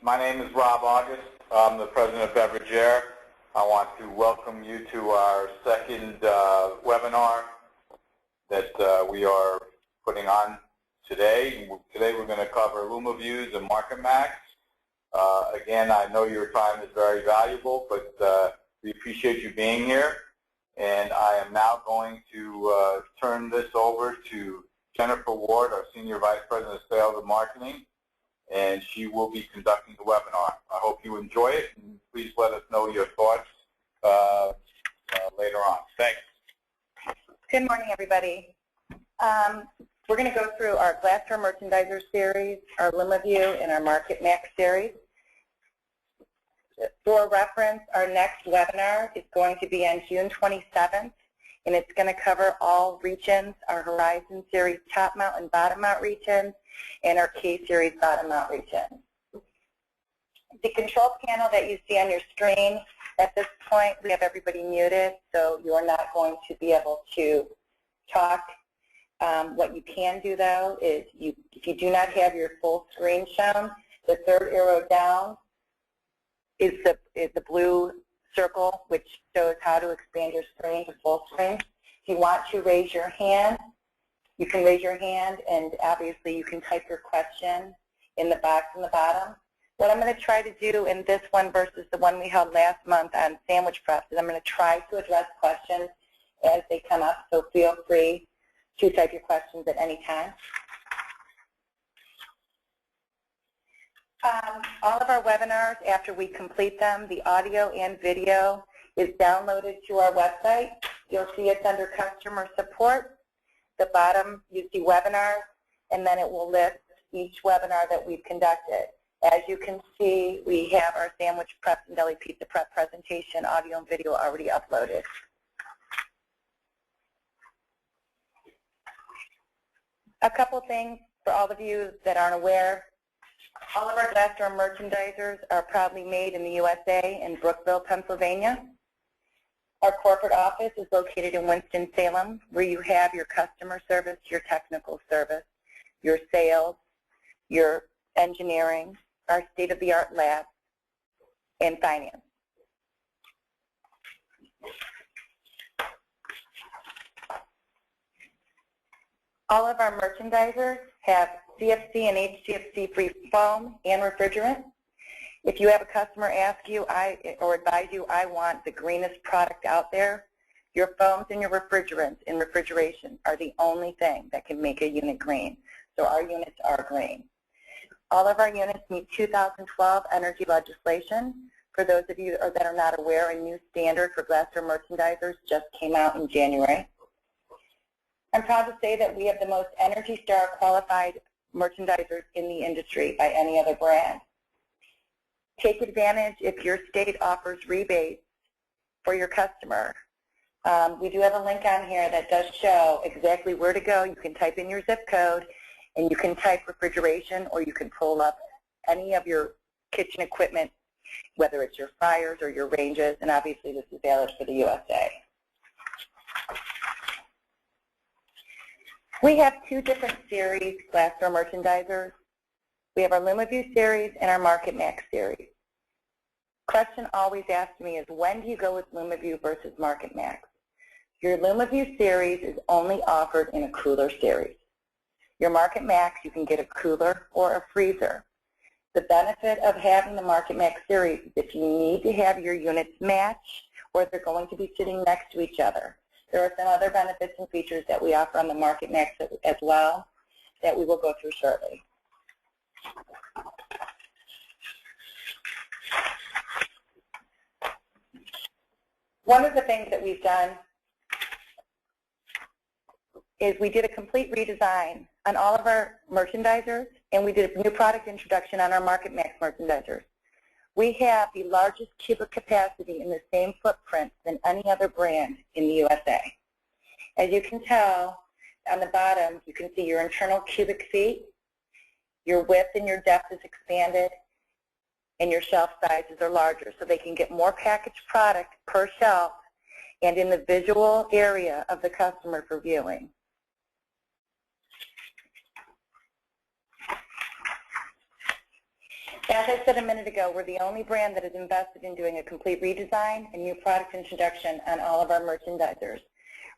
My name is Rob August. I'm the president of BeverageAir. I want to welcome you to our second webinar that we are putting on today. Today we're going to cover LumaVues and MarketMax. Again, I know your time is very valuable, but we appreciate you being here. And I am now going to turn this over to Jennifer Ward, our Senior Vice President of Sales and Marketing, and she will be conducting the webinar. I hope you enjoy it, and please let us know your thoughts later on. Thanks. Good morning, everybody. We're going to go through our Glassware Merchandiser series, our LumaVue, and our MarketMax series. For reference, our next webinar is going to be on June 27th, and it's going to cover all regions, our Horizon Series top mount and bottom mount regions, and our K-Series bottom mount regions. The control panel that you see on your screen, at this point we have everybody muted, so you are not going to be able to talk. What you can do, though, is if you do not have your full screen shown, the third arrow down is the blue circle, which shows how to expand your screen to full screen. If you want to raise your hand, you can raise your hand, and obviously you can type your question in the box in the bottom. What I'm going to try to do in this one versus the one we held last month on sandwich prep is I'm going to try to address questions as they come up, so feel free to type your questions at any time. All of our webinars, after we complete them, the audio and video is downloaded to our website. You'll see it's under Customer Support. The bottom, you see Webinars, and then it will list each webinar that we've conducted. As you can see, we have our sandwich prep and deli pizza prep presentation, audio and video already uploaded. A couple things for all of you that aren't aware. All of our Glassware merchandisers are proudly made in the USA in Brookville, Pennsylvania. Our corporate office is located in Winston-Salem, where you have your customer service, your technical service, your sales, your engineering, our state-of-the-art lab, and finance. All of our merchandisers have CFC and HCFC-free foam and refrigerant. If you have a customer ask you or advise you, I want the greenest product out there, your foams and your refrigerants in refrigeration are the only thing that can make a unit green. So our units are green. All of our units meet 2012 energy legislation. For those of you that are not aware, a new standard for Glassware merchandisers just came out in January. I'm proud to say that we have the most ENERGY STAR qualified merchandisers in the industry by any other brand. Take advantage if your state offers rebates for your customer. We do have a link on here that does show exactly where to go. You can type in your zip code, and you can type refrigeration, or you can pull up any of your kitchen equipment, whether it's your fryers or your ranges, and obviously this is valid for the USA. We have two different series Glassware merchandisers. We have our LumaVue series and our MarketMax series. Question always asked me is, when do you go with LumaVue versus MarketMax? Your LumaVue series is only offered in a cooler series. Your MarketMax, you can get a cooler or a freezer. The benefit of having the MarketMax series is if you need to have your units match or they're going to be sitting next to each other. There are some other benefits and features that we offer on the MarketMax as well that we will go through shortly. One of the things that we've done is we did a complete redesign on all of our merchandisers, and we did a new product introduction on our MarketMax merchandisers. We have the largest cubic capacity in the same footprint than any other brand in the USA. As you can tell, on the bottom, you can see your internal cubic feet, your width and your depth is expanded, and your shelf sizes are larger, so they can get more packaged product per shelf and in the visual area of the customer for viewing. As I said a minute ago, we're the only brand that has invested in doing a complete redesign and new product introduction on all of our merchandisers.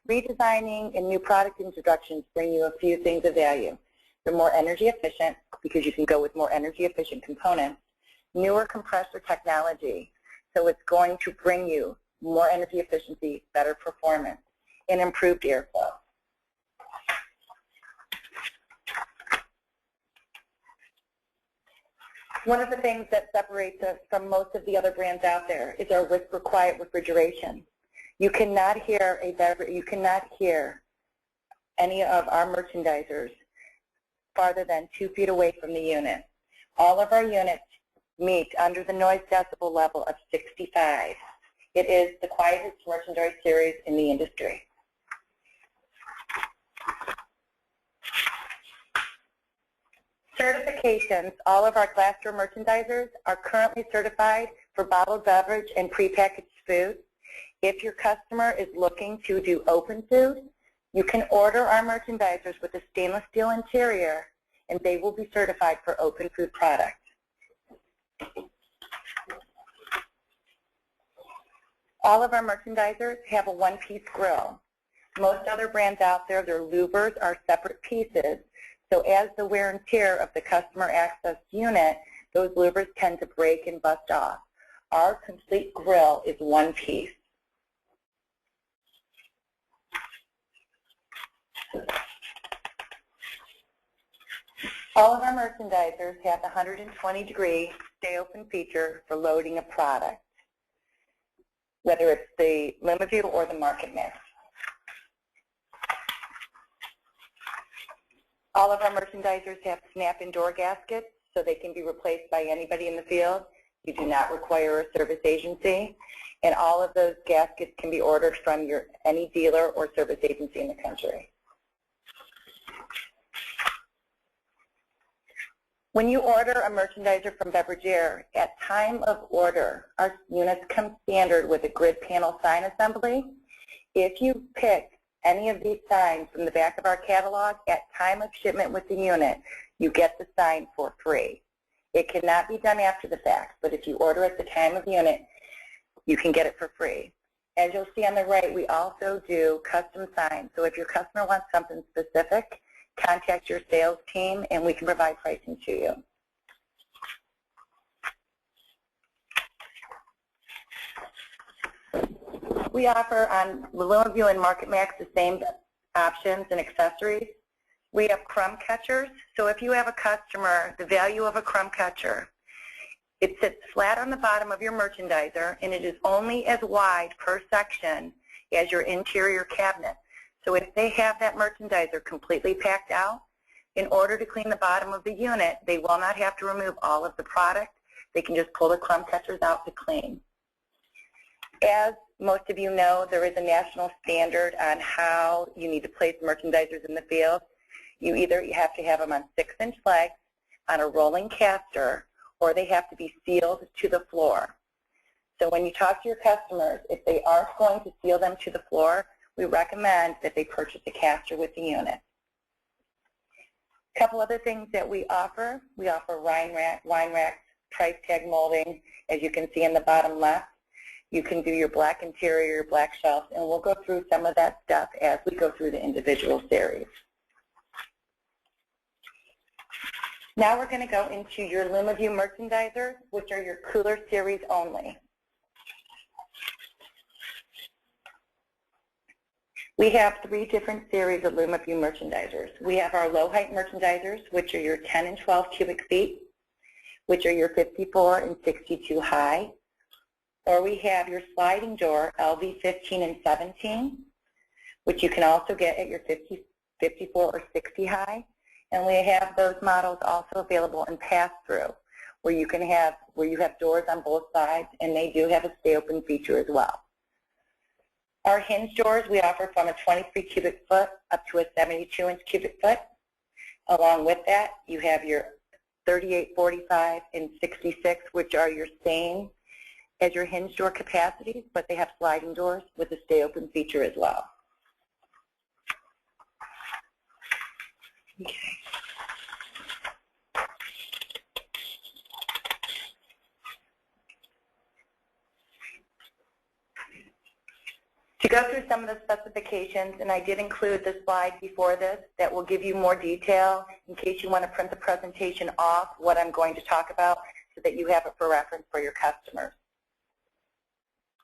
Redesigning and new product introductions bring you a few things of value. They're more energy efficient because you can go with more energy efficient components, newer compressor technology, so it's going to bring you more energy efficiency, better performance, and improved airflow. One of the things that separates us from most of the other brands out there is our whisper quiet refrigeration. You cannot hear any of our merchandisers farther than 2 feet away from the unit. All of our units meet under the noise decibel level of 65. It is the quietest merchandise series in the industry. Certifications, all of our glassware merchandisers are currently certified for bottled beverage and prepackaged food. If your customer is looking to do open food, you can order our merchandisers with a stainless steel interior and they will be certified for open food products. All of our merchandisers have a one-piece grill. Most other brands out there, their louvers are separate pieces. So as the wear and tear of the customer access unit, those louvers tend to break and bust off. Our complete grill is one piece. All of our merchandisers have the 120-degree stay open feature for loading a product, whether it's the LumaVue or the MarketMax. All of our merchandisers have snap-in door gaskets, so they can be replaced by anybody in the field. You do not require a service agency, and all of those gaskets can be ordered from any dealer or service agency in the country. When you order a merchandiser from BeverageAir, at time of order, our units come standard with a grid panel sign assembly. If you pick any of these signs from the back of our catalog, at time of shipment with the unit, you get the sign for free. It cannot be done after the fact, but if you order at the time of unit, you can get it for free. As you'll see on the right, we also do custom signs. So if your customer wants something specific, contact your sales team and we can provide pricing to you. We offer on LumaVue and MarketMax the same options and accessories. We have crumb catchers. So if you have a customer, the value of a crumb catcher, it sits flat on the bottom of your merchandiser and it is only as wide per section as your interior cabinet. So if they have that merchandiser completely packed out, in order to clean the bottom of the unit, they will not have to remove all of the product. They can just pull the crumb catchers out to clean. As most of you know, there is a national standard on how you need to place merchandisers in the field. You either have to have them on 6-inch legs on a rolling caster, or they have to be sealed to the floor. So when you talk to your customers, if they aren't going to seal them to the floor, we recommend that they purchase a caster with the unit. A couple other things that we offer wine racks, price tag molding, as you can see in the bottom left. You can do your black interior, your black shelves, and we'll go through some of that stuff as we go through the individual series. Now we're going to go into your LumaVue merchandisers, which are your cooler series only. We have 3 different series of LumaVue merchandisers. We have our low height merchandisers, which are your 10 and 12 cubic feet, which are your 54 and 62 high. Or we have your sliding door, LV 15 and 17, which you can also get at your 54 or 60 high. And we have those models also available in pass-through, where you have doors on both sides, and they do have a stay open feature as well. Our hinge doors we offer from a 23 cubic foot up to a 72-inch cubic foot. Along with that, you have your 38, 45, and 66, which are your same as your hinge door capacities, but they have sliding doors with a stay open feature as well. Okay. go through some of the specifications, and I did include the slide before this that will give you more detail in case you want to print the presentation off what I'm going to talk about so that you have it for reference for your customers.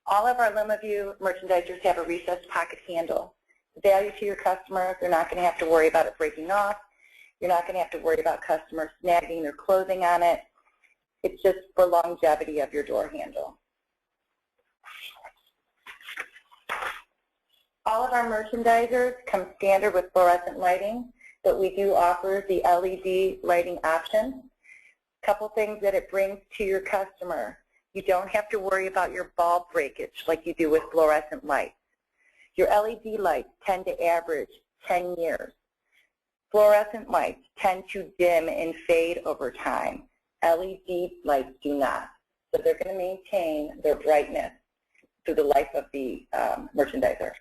All of our LumaVue merchandisers have a recessed pocket handle. The value to your customers, they're not going to have to worry about it breaking off. You're not going to have to worry about customers snagging their clothing on it. It's just for longevity of your door handle. All of our merchandisers come standard with fluorescent lighting, but we do offer the LED lighting option. A couple things that it brings to your customer. You don't have to worry about your bulb breakage like you do with fluorescent lights. Your LED lights tend to average 10 years. Fluorescent lights tend to dim and fade over time. LED lights do not. So they're going to maintain their brightness through the life of the merchandiser.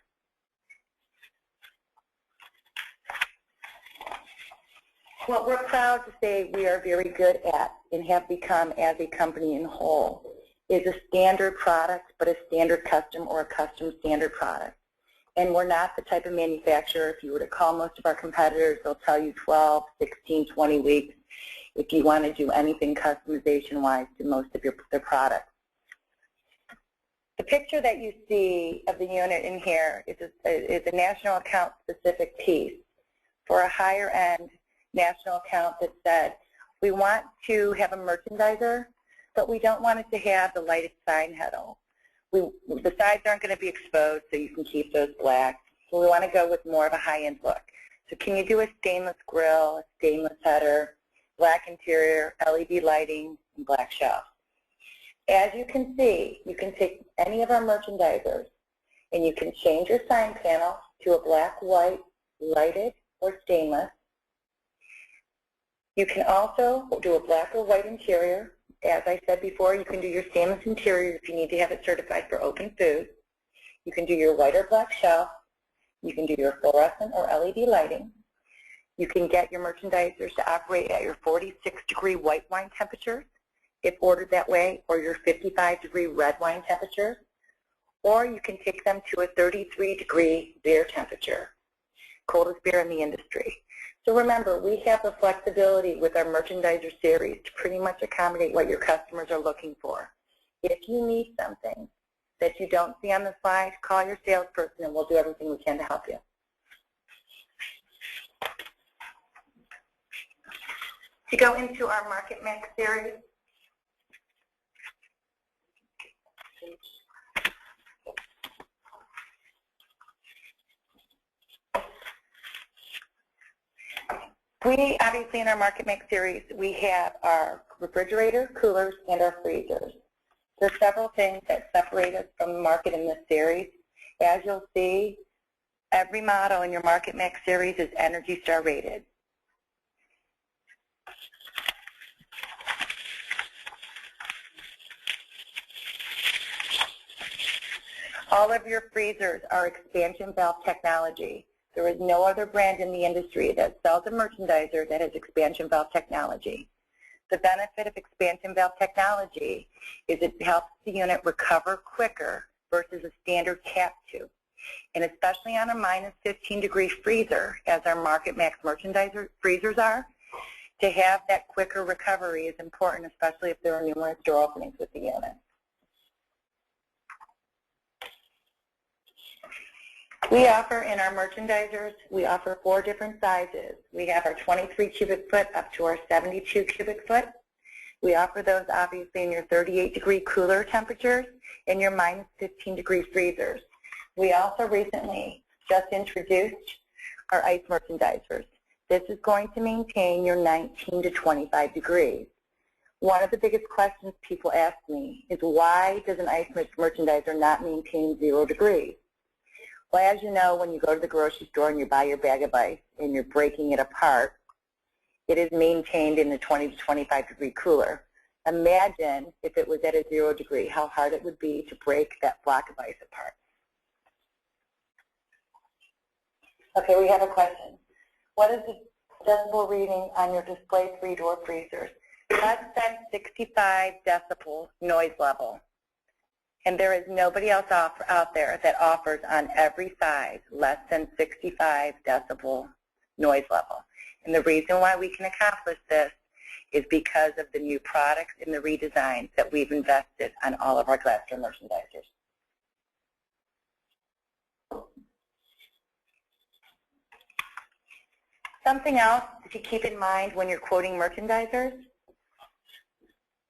What we're proud to say we are very good at and have become as a company in whole is a standard product, but a standard custom or a custom standard product. And we're not the type of manufacturer, if you were to call most of our competitors, they'll tell you 12, 16, 20 weeks if you want to do anything customization-wise to most of their products. The picture that you see of the unit in here is a national account specific piece for a higher end national account that said, we want to have a merchandiser, but we don't want it to have the lighted sign heddle. The sides aren't going to be exposed, so you can keep those black. So we want to go with more of a high-end look. So can you do a stainless grill, a stainless header, black interior, LED lighting, and black shelf? As you can see, you can take any of our merchandisers and you can change your sign panel to a black, white, lighted, or stainless. You can also do a black or white interior. As I said before, you can do your stainless interior if you need to have it certified for open food. You can do your white or black shelf. You can do your fluorescent or LED lighting. You can get your merchandisers to operate at your 46-degree white wine temperatures, if ordered that way, or your 55-degree red wine temperatures. Or you can take them to a 33-degree beer temperature, coldest beer in the industry. So remember, we have the flexibility with our merchandiser series to pretty much accommodate what your customers are looking for. If you need something that you don't see on the slide, call your salesperson and we'll do everything we can to help you. To go into our MarketMax series, we obviously in our MarketMax series, we have our refrigerator, coolers, and our freezers. There are several things that separate us from the market in this series. As you'll see, every model in your MarketMax series is ENERGY STAR rated. All of your freezers are expansion valve technology. There is no other brand in the industry that sells a merchandiser that has expansion valve technology. The benefit of expansion valve technology is it helps the unit recover quicker versus a standard cap tube. And especially on a minus 15-degree freezer, as our MarketMax merchandiser freezers are, to have that quicker recovery is important, especially if there are numerous door openings with the unit. We offer in our merchandisers, we offer 4 different sizes. We have our 23 cubic foot up to our 72 cubic foot. We offer those obviously in your 38-degree cooler temperatures and your minus 15-degree freezers. We also recently just introduced our ice merchandisers. This is going to maintain your 19 to 25 degrees. One of the biggest questions people ask me is why does an ice merchandiser not maintain 0 degrees? Well, as you know, when you go to the grocery store and you buy your bag of ice and you're breaking it apart, it is maintained in the 20 to 25 degree cooler. Imagine if it was at a 0 degree, how hard it would be to break that block of ice apart. Okay, we have a question. What is the decibel reading on your display 3-door freezers? That's that 65 decibel noise level. And there is nobody else out there that offers on every size less than 65 decibel noise level. And the reason why we can accomplish this is because of the new products and the redesigns that we've invested on all of our glass door merchandisers. Something else to keep in mind when you're quoting merchandisers,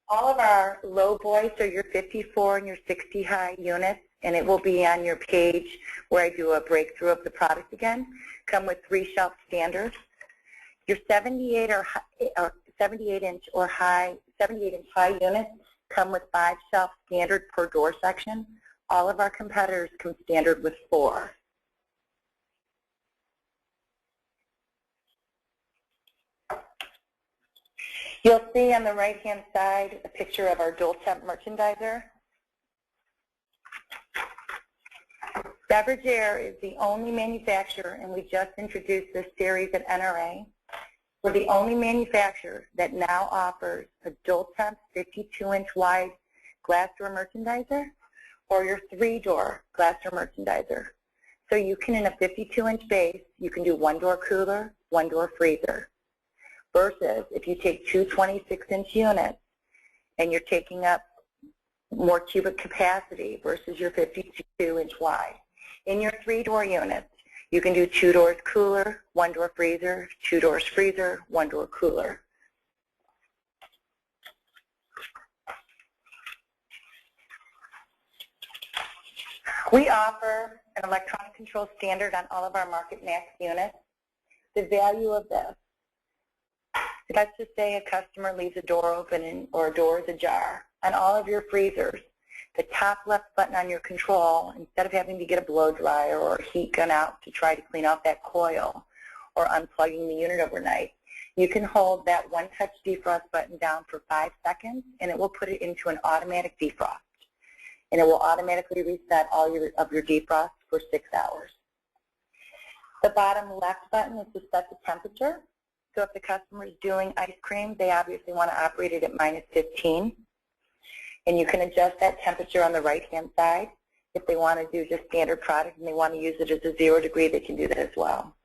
all of our low voice are your 54 and your 60 high units, and it will be on your page where I do a breakthrough of the product again, come with 3 shelf standards. Your 78 inch high units come with 5 shelf standard per door section. All of our competitors come standard with 4. You'll see on the right-hand side a picture of our dual temp merchandiser. BeverageAir is the only manufacturer, and we just introduced this series at NRA. We're the only manufacturer that now offers a dual temp 52-inch wide glass door merchandiser or your 3-door glass door merchandiser. So you can, in a 52-inch base, you can do 1-door cooler, 1-door freezer. Versus if you take 2 26-inch units and you're taking up more cubic capacity versus your 52-inch wide. In your 3-door units, you can do 2 doors cooler, 1-door freezer, 2 doors freezer, 1-door cooler. We offer an electronic control standard on all of our MarketMax units. The value of this, let's just say a customer leaves a door open or a door is ajar. On all of your freezers, the top left button on your control, instead of having to get a blow dryer or a heat gun out to try to clean out that coil or unplugging the unit overnight, you can hold that one-touch defrost button down for 5 seconds, and it will put it into an automatic defrost. And it will automatically reset all of your defrost for 6 hours. The bottom left button is to set the temperature. So if the customer is doing ice cream, they obviously want to operate it at -15. And you can adjust that temperature on the right-hand side. If they want to do just standard product and they want to use it as a 0 degree, they can do that as well.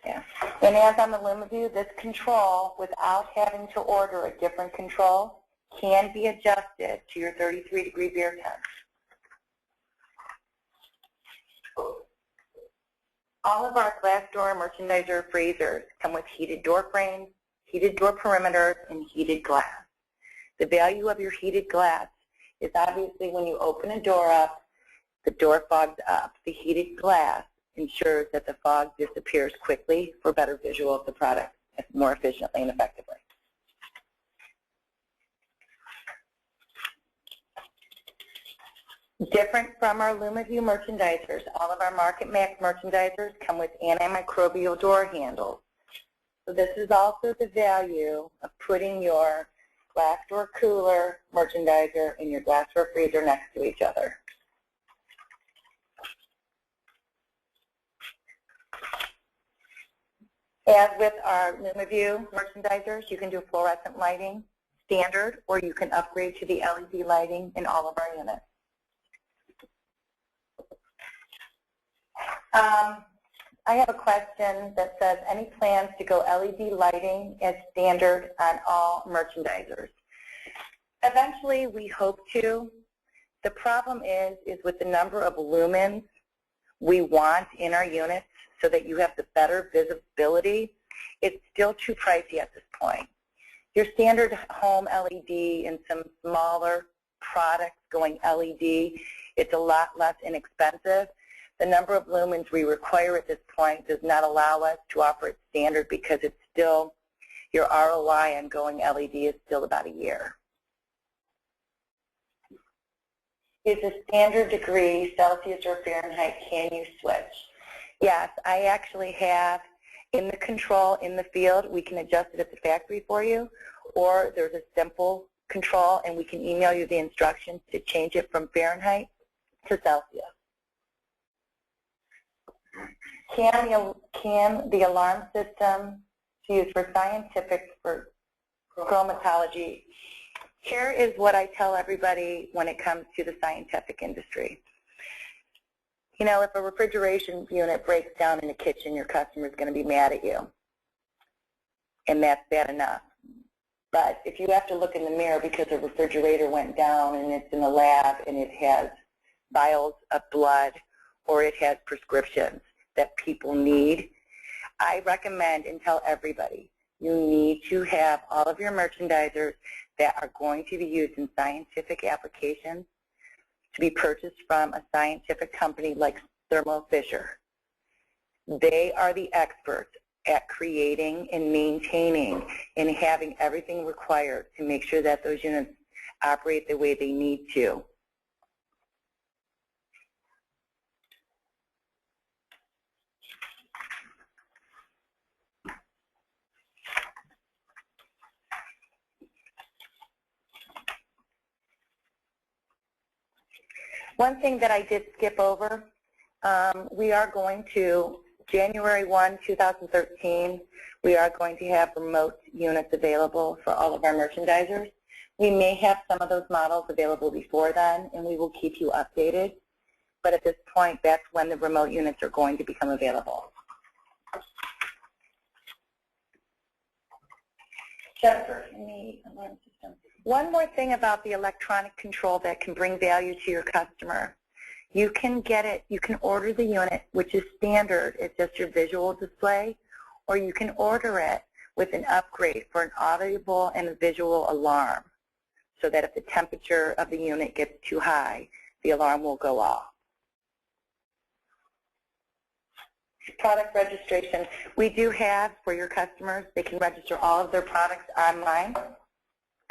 Yeah. And as on the LumaVue, this control, without having to order a different control, can be adjusted to your 33-degree beer temp. All of our glass door merchandiser freezers come with heated door frames, heated door perimeters, and heated glass. The value of your heated glass is obviously when you open a door up, the door fogs up. The heated glass ensures that the fog disappears quickly for better visual of the product more efficiently and effectively. Different from our LumaVue merchandisers, all of our MarketMax merchandisers come with antimicrobial door handles. So this is also the value of putting your glass door cooler merchandiser and your glass door freezer next to each other. As with our LumaVue merchandisers, you can do fluorescent lighting standard, or you can upgrade to the LED lighting in all of our units. I have a question that says, any plans to go LED lighting as standard on all merchandisers? Eventually, we hope to. The problem is with the number of lumens we want in our units so that you have the better visibility, it's still too pricey at this point. Your standard home LED and some smaller products going LED, it's a lot less inexpensive. The number of lumens we require at this point does not allow us to offer it standard because it's still, your ROI on going LED is still about a year. Is a standard degree Celsius or Fahrenheit, can you switch? Yes, I actually have in the control in the field, we can adjust it at the factory for you, or there's a simple control and we can email you the instructions to change it from Fahrenheit to Celsius. Can the alarm system used for scientific for chromatology Here is what I tell everybody when it comes to the scientific industry. You know, if a refrigeration unit breaks down in the kitchen, your customer is going to be mad at you. And that's bad enough. But if you have to look in the mirror because a refrigerator went down and it's in the lab and it has vials of blood or it has prescriptions that people need, I recommend and tell everybody, you need to have all of your merchandisers that are going to be used in scientific applications to be purchased from a scientific company like Thermo Fisher. They are the experts at creating and maintaining and having everything required to make sure that those units operate the way they need to. One thing that I did skip over, we are going to, January 1, 2013, we are going to have remote units available for all of our merchandisers. We may have some of those models available before then, and we will keep you updated. But at this point, that's when the remote units are going to become available. Jennifer, alarm system. One more thing about the electronic control that can bring value to your customer. You can get it, you can order the unit, which is standard, it's just your visual display, or you can order it with an upgrade for an audible and a visual alarm, so that if the temperature of the unit gets too high, the alarm will go off. Product registration. We do have, for your customers, they can register all of their products online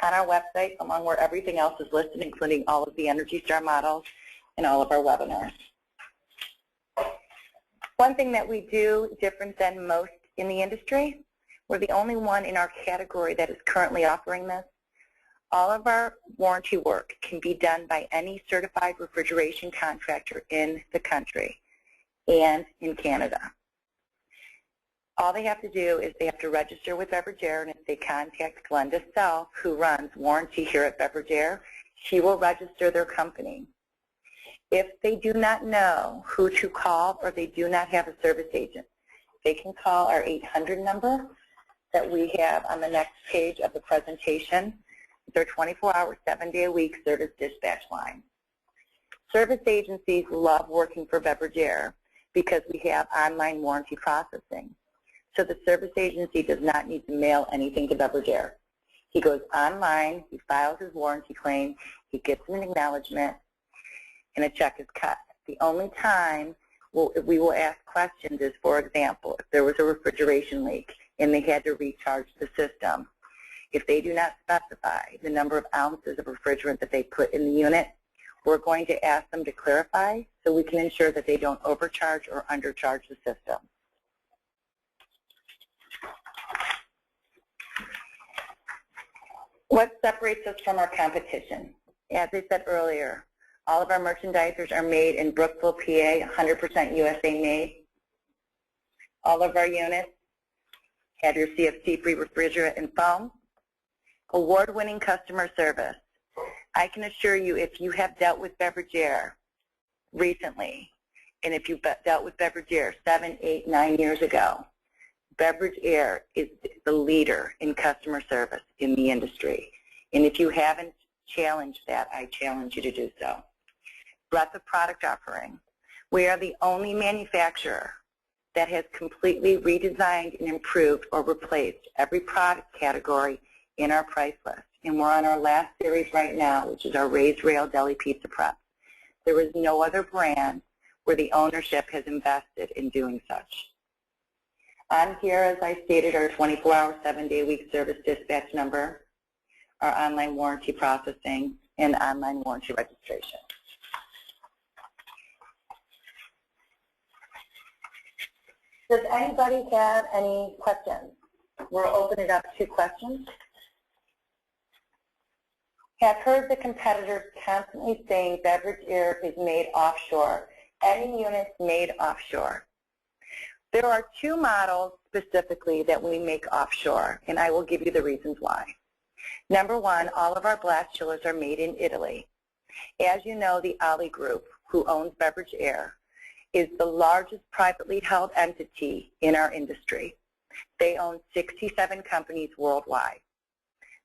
on our website, along where everything else is listed, including all of the Energy Star models and all of our webinars. One thing that we do different than most in the industry, we're the only one in our category that is currently offering this. All of our warranty work can be done by any certified refrigeration contractor in the country and in Canada. All they have to do is they have to register with BeverageAir, and if they contact Glenda Self, who runs warranty here at BeverageAir, she will register their company. If they do not know who to call or they do not have a service agent, they can call our 800 number that we have on the next page of the presentation. It's our 24-hour, 7-day-a-week service dispatch line. Service agencies love working for BeverageAir because we have online warranty processing. So the service agency does not need to mail anything to BeverageAir. He goes online, he files his warranty claim, he gets an acknowledgement, and a check is cut. The only time we will ask questions is, for example, if there was a refrigeration leak and they had to recharge the system. If they do not specify the number of ounces of refrigerant that they put in the unit, we're going to ask them to clarify so we can ensure that they don't overcharge or undercharge the system. What separates us from our competition? As I said earlier, all of our merchandisers are made in Brookville, PA, 100% USA made. All of our units have your CFC-free refrigerant and foam. Award-winning customer service. I can assure you, if you have dealt with BeverageAir recently, and if you've dealt with BeverageAir 7, 8, 9 years ago, BeverageAir is the leader in customer service in the industry. And if you haven't challenged that, I challenge you to do so. Breadth of product offering. We are the only manufacturer that has completely redesigned and improved or replaced every product category in our price list. And we're on our last series right now, which is our Raised Rail Deli Pizza Prep. There is no other brand where the ownership has invested in doing such. On here, as I stated, our 24-hour, 7-day-a-week service dispatch number, our online warranty processing, and online warranty registration. Does anybody have any questions? We'll open it up to questions. Have heard the competitors constantly saying BeverageAir is made offshore. Any units made offshore? There are 2 models specifically that we make offshore, and I will give you the reasons why. Number one, all of our blast chillers are made in Italy. As you know, the Ali Group, who owns BeverageAir, is the largest privately held entity in our industry. They own 67 companies worldwide.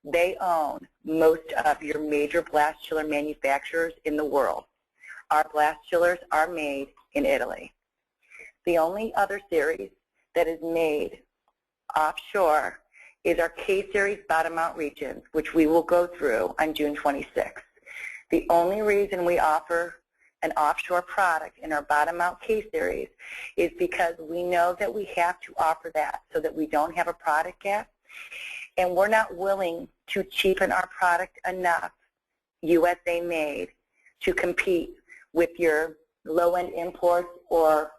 They own most of your major blast chiller manufacturers in the world. Our blast chillers are made in Italy. The only other series that is made offshore is our K-Series bottom-mount regions, which we will go through on June 26th. The only reason we offer an offshore product in our bottom-mount K-Series is because we know that we have to offer that so that we don't have a product gap, and we're not willing to cheapen our product enough, USA made, to compete with your low-end imports or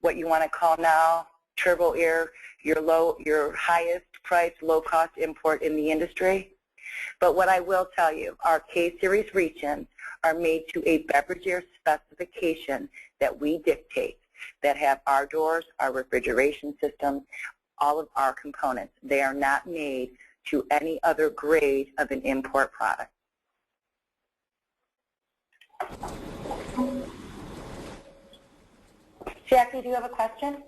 what you want to call now turbo air, your highest priced, low-cost import in the industry. But what I will tell you, our K-Series reach-ins are made to a BeverageAir specification that we dictate, that have our doors, our refrigeration systems, all of our components. They are not made to any other grade of an import product. Jackie, do you have a question?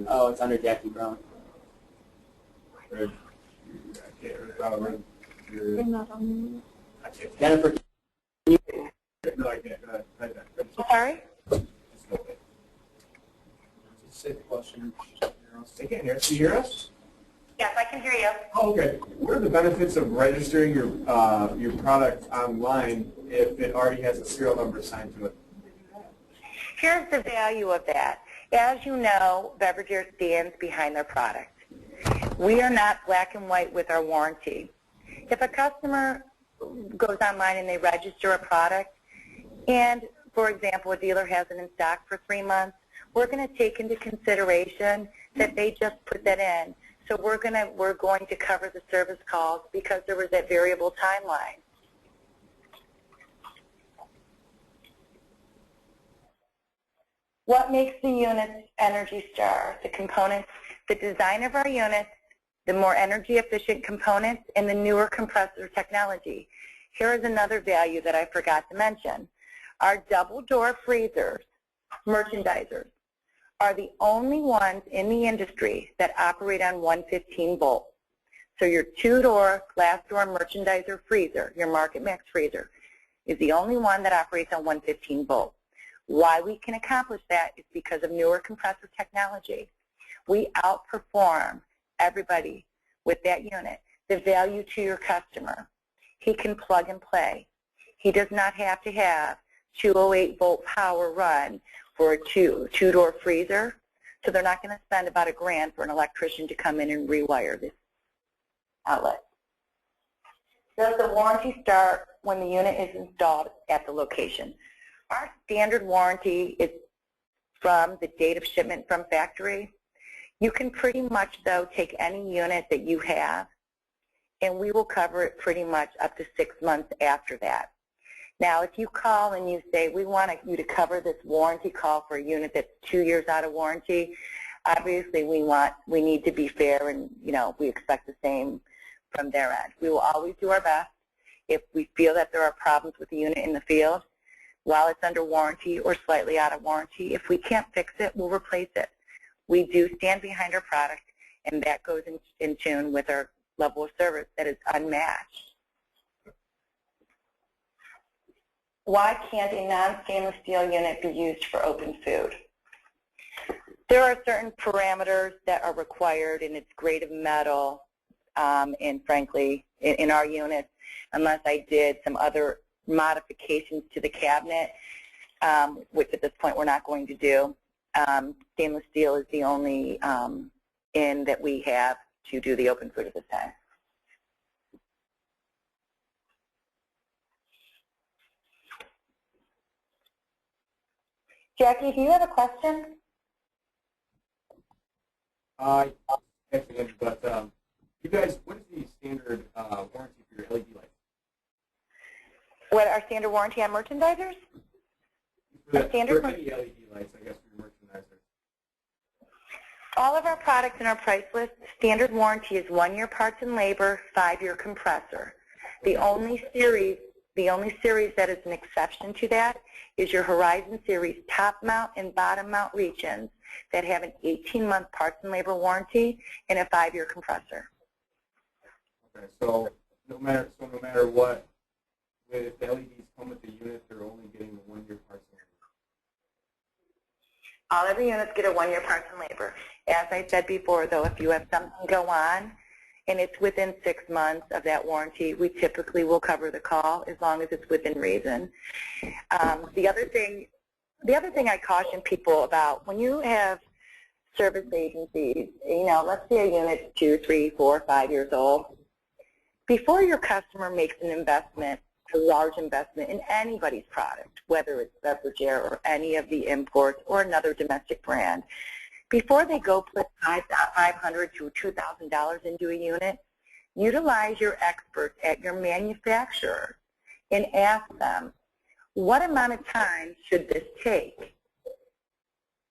Oh, it's under Jackie Brown. Jennifer, Sorry? Safe question. Can you hear us? Yes, I can hear you. Oh, okay. What are the benefits of registering your product online if it already has a serial number assigned to it? Here's the value of that. As you know, BeverageAir stands behind their product. We are not black and white with our warranty. If a customer goes online and they register a product, and, for example, a dealer has it in stock for 3 months, we're going to take into consideration that they just put that in. So we're going to cover the service calls because there was that variable timeline. What makes the units Energy Star? The components, the design of our units, the more energy efficient components, and the newer compressor technology. Here is another value that I forgot to mention. Our double door freezers, merchandisers, are the only ones in the industry that operate on 115 volts. So your two-door, glass-door merchandiser freezer, your MarketMax freezer, is the only one that operates on 115 volts. Why we can accomplish that is because of newer compressor technology. We outperform everybody with that unit. The value to your customer. He can plug and play. He does not have to have 208 volt power run for a two-door freezer, so they're not going to spend about $1,000 for an electrician to come in and rewire this outlet. Does the warranty start when the unit is installed at the location? Our standard warranty is from the date of shipment from factory. You can pretty much, though, take any unit that you have, and we will cover it pretty much up to 6 months after that. Now, if you call and you say, we want you to cover this warranty call for a unit that's 2 years out of warranty, obviously we need to be fair, and we expect the same from their end. We will always do our best. If we feel that there are problems with the unit in the field, while it's under warranty or slightly out of warranty, if we can't fix it, we'll replace it. We do stand behind our product, and that goes in tune with our level of service that is unmatched. Why can't a non-stainless steel unit be used for open food? There are certain parameters that are required in its grade of metal, and frankly, in our units, unless I did some other modifications to the cabinet, which at this point we're not going to do. Stainless steel is the only in that we have to do the open food at this time. Jackie, do you have a question? But you guys, what is the standard warranty for your LED lights? What our standard warranty on merchandisers? For any LED lights, I guess, for your merchandisers. All of our products in our price list, standard warranty is 1-year parts and labor, 5-year compressor. The only series that is an exception to that is your Horizon Series top mount and bottom mount reach-ins that have an 18-month parts and labor warranty and a 5-year compressor. Okay, so no matter what, if the LEDs come with the unit, they're only getting the 1-year parts and labor. All of the units get a 1-year parts and labor. As I said before, though, if you have something go on and it's within 6 months of that warranty, we typically will cover the call as long as it's within reason. The other thing I caution people about, when you have service agencies, let's say a unit's 2, 3, 4, 5 years old, before your customer makes an investment, a large investment in anybody's product, whether it's BeverageAir or any of the imports or another domestic brand, before they go put $500 to $2,000 into a unit, utilize your experts at your manufacturer and ask them, what amount of time should this take?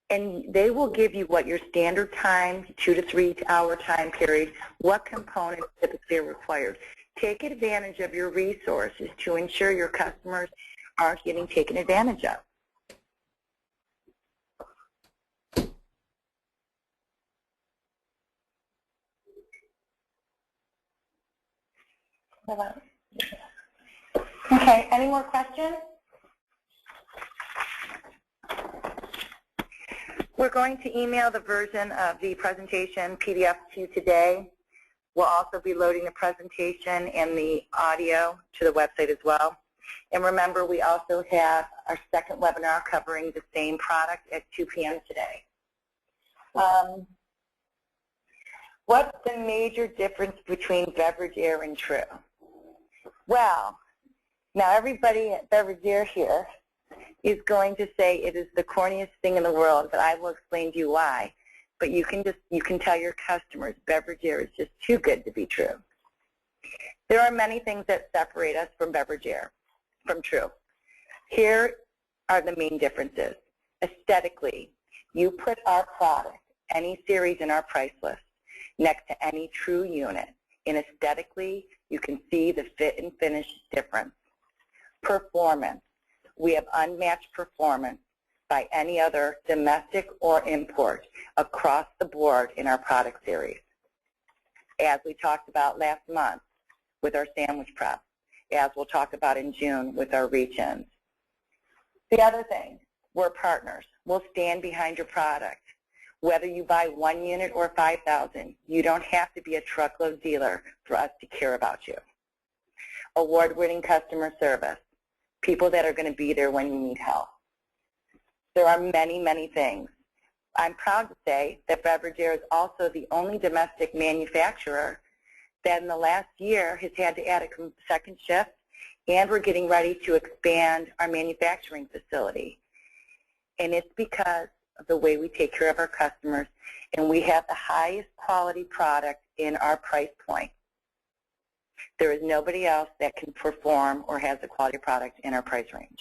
And they will give you what your standard time, 2 to 3 hour time period, what components typically are required. Take advantage of your resources to ensure your customers aren't getting taken advantage of. Okay, any more questions? We're going to email the version of the presentation PDF to you today. We'll also be loading the presentation and the audio to the website as well. And remember, we also have our second webinar covering the same product at 2 p.m. today. What's the major difference between BeverageAir and True? Well, now everybody at BeverageAir here is going to say it is the corniest thing in the world, but I will explain to you why. But you can tell your customers BeverageAir is just too good to be true. There are many things that separate us from BeverageAir, from True. Here are the main differences. Aesthetically, you put our product, any series in our price list, next to any True unit, and aesthetically, you can see the fit and finish difference. Performance. We have unmatched performance by any other domestic or import across the board in our product series. As we talked about last month with our sandwich prep, as we'll talk about in June with our reach-ins. The other thing, we're partners. We'll stand behind your product. Whether you buy 1 unit or 5,000, you don't have to be a truckload dealer for us to care about you. Award-winning customer service. People that are going to be there when you need help. There are many, many things. I'm proud to say that BeverageAir is also the only domestic manufacturer that in the last year has had to add a second shift, and we're getting ready to expand our manufacturing facility. And it's because of the way we take care of our customers, and we have the highest quality product in our price point. There is nobody else that can perform or has a quality product in our price range.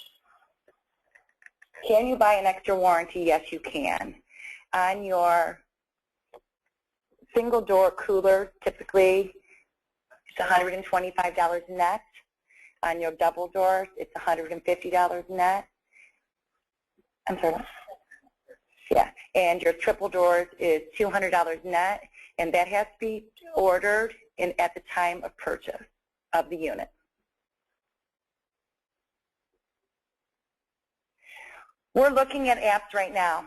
Can you buy an extra warranty? Yes, you can. On your single door cooler, typically it's $125 net. On your double doors, it's $150 net. I'm sorry. Yeah, and your triple doors is $200 net, and that has to be ordered at the time of purchase of the unit. We're looking at apps right now.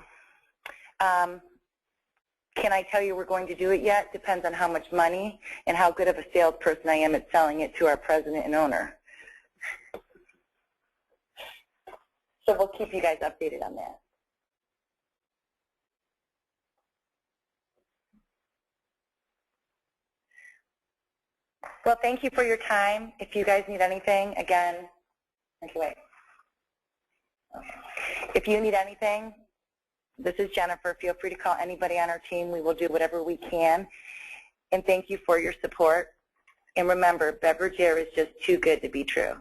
Can I tell you we're going to do it yet? Depends on how much money and how good of a salesperson I am at selling it to our president and owner. So we'll keep you guys updated on that. Well, thank you for your time. If you guys need anything, again, okay. If you need anything, this is Jennifer. Feel free to call anybody on our team. We will do whatever we can. And thank you for your support. And remember, BeverageAir is just too good to be true.